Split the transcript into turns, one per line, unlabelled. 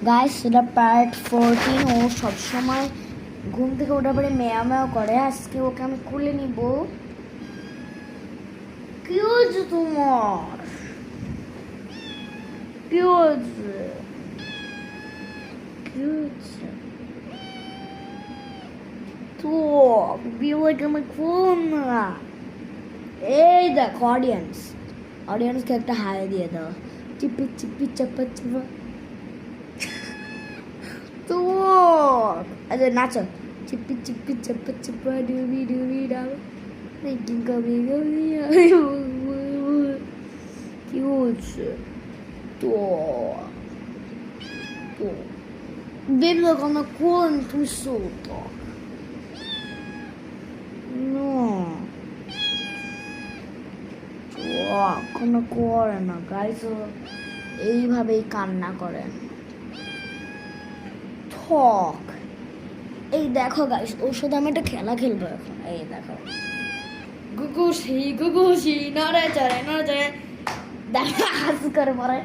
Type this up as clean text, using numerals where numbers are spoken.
Guys এটা part 14। ও সবসময় ঘুম থেকে ওঠার পরে মেয়া মেয়া করে, আজকে ওকে আমি খুলে নিব। কি হয়েছে তোমার? কি হয়েছে? কি হয়েছে? তো ভিডিওকে আমি খুন না। এই দেখো অডিয়েন্সকে একটা হাই দিয়ে দাও। চিপি চিপি চাপা চাপা। তো আচ্ছা নাচো। চিপি চিপি চাপা চাপা ডুবি ডুবি ডাব। মেকিং কবি কবি। কি হচ্ছে? তো তো vedo come conto sotto. No. কোনো করে না গাইস, এইভাবেই কান্না করে। থক এই দেখো গাইস, ওর সাথে আমি একটা খেলা খেলবো এখন। এই দেখো গুগুশি নড়ে চড়ে দেখা হাস করে পরে।